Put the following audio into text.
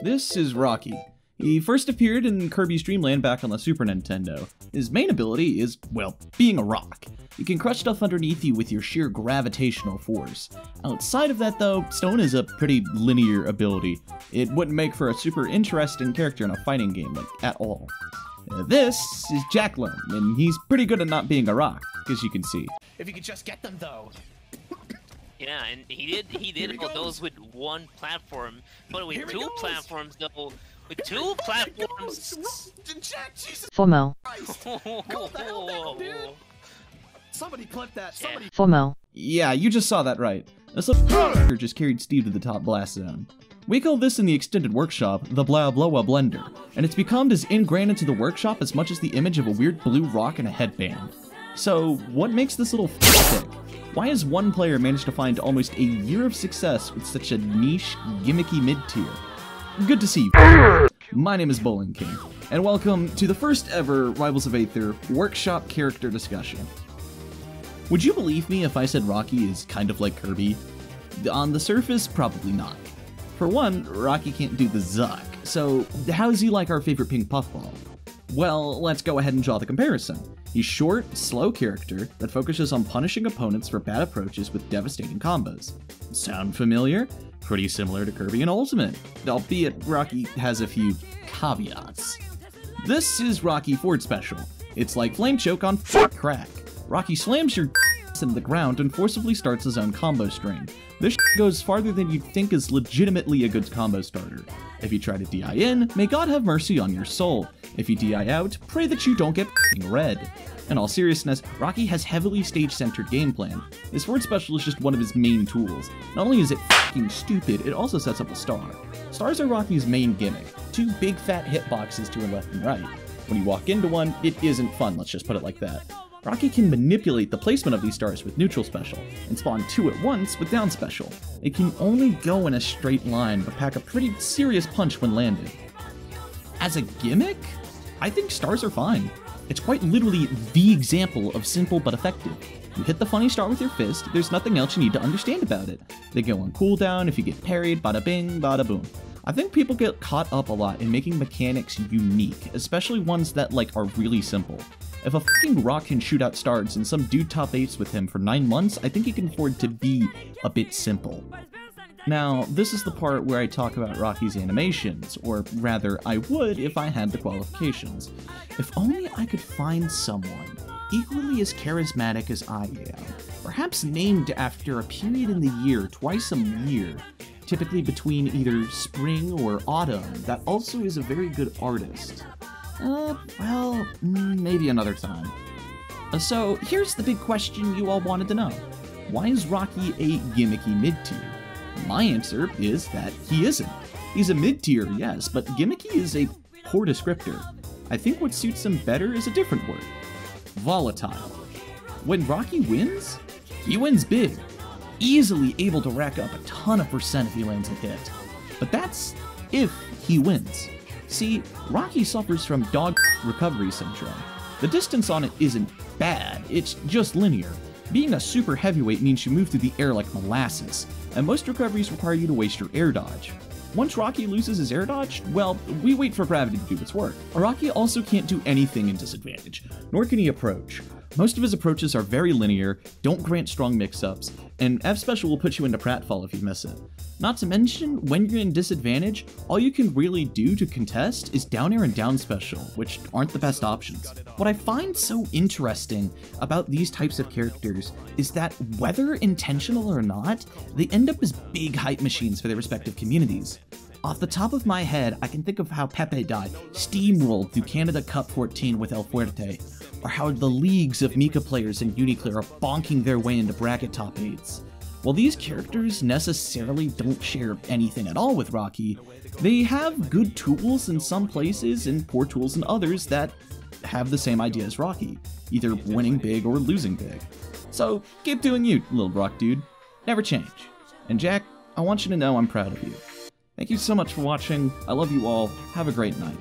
This is Rocky. He first appeared in Kirby's Dream Land back on the Super Nintendo. His main ability is, well, being a rock. You can crush stuff underneath you with your sheer gravitational force. Outside of that though, Stone is a pretty linear ability. It wouldn't make for a super interesting character in a fighting game, like, at all. This is Jack Lone, and he's pretty good at not being a rock, as you can see. If you could just get them though. Yeah, and he did all those with one platform, but with two platforms though. With two platforms. Jack, Jesus FOMO. Christ. Calm the hell down, dude. Somebody clip that. Somebody. FOMO. Yeah, you just saw that right. This little just carried Steve to the top blast zone. We call this in the extended workshop the Blaobloa Blender, and it's become as ingrained into the workshop as much as the image of a weird blue rock and a headband. So, what makes this little tick? Why has one player managed to find almost a year of success with such a niche, gimmicky mid-tier? Good to see you. My name is Bowling King, and welcome to the first ever Rivals of Aether workshop character discussion. Would you believe me if I said Rocky is kind of like Kirby? On the surface, probably not. For one, Rocky can't do the zuck, so how is he like our favorite pink puffball? Well, let's go ahead and draw the comparison. He's short, slow character that focuses on punishing opponents for bad approaches with devastating combos. Sound familiar? Pretty similar to Kirby and Ultimate, albeit Rocky has a few caveats. This is Rocky Ford Special. It's like Flame Choke on crack. Rocky slams your into the ground and forcibly starts his own combo string. This goes farther than you'd think is legitimately a good combo starter. If you try to DI in, may God have mercy on your soul. If you DI out, pray that you don't get red. In all seriousness, Rocky has heavily stage-centered game plan. His Ford Special is just one of his main tools. Not only is it f***ing stupid, it also sets up a star. Stars are Rocky's main gimmick, two big fat hitboxes to her left and right. When you walk into one, it isn't fun, let's just put it like that. Rocky can manipulate the placement of these stars with neutral special, and spawn two at once with down special. It can only go in a straight line, but pack a pretty serious punch when landed. As a gimmick, I think stars are fine. It's quite literally the example of simple but effective. You hit the funny star with your fist, there's nothing else you need to understand about it. They go on cooldown, if you get parried, bada bing, bada boom. I think people get caught up a lot in making mechanics unique, especially ones that, like, are really simple. If a fucking rock can shoot out stars and some dude top 8s with him for 9 months, I think he can afford to be a bit simple. Now, this is the part where I talk about Rocky's animations, or rather, I would if I had the qualifications. If only I could find someone equally as charismatic as I am, perhaps named after a period in the year twice a year, typically between either spring or autumn, that also is a very good artist. Well, maybe another time. So, here's the big question you all wanted to know. Why is Rocky a gimmicky mid-tier? My answer is that he isn't. He's a mid-tier, yes, but gimmicky is a poor descriptor. I think what suits him better is a different word. Volatile. When Rocky wins, he wins big. Easily able to rack up a ton of percent if he lands a hit. But that's if he wins. See, Rocky suffers from dog recovery syndrome. The distance on it isn't bad, it's just linear. Being a super heavyweight means you move through the air like molasses, and most recoveries require you to waste your air dodge. Once Rocky loses his air dodge, well, we wait for gravity to do its work. Rocky also can't do anything in disadvantage, nor can he approach. Most of his approaches are very linear, don't grant strong mix-ups, and F special will put you into pratfall if you miss it. Not to mention, when you're in disadvantage, all you can really do to contest is down air and down special, which aren't the best options. What I find so interesting about these types of characters is that whether intentional or not, they end up as big hype machines for their respective communities. Off the top of my head, I can think of how Pepe died steamrolled through Canada Cup 14 with El Fuerte, or how the leagues of Mika players in Uniclear are bonking their way into bracket top 8s. While these characters necessarily don't share anything at all with Rocky, they have good tools in some places and poor tools in others that have the same idea as Rocky, either winning big or losing big. So keep doing you, little rock dude. Never change. And Jack, I want you to know I'm proud of you. Thank you so much for watching. I love you all. Have a great night.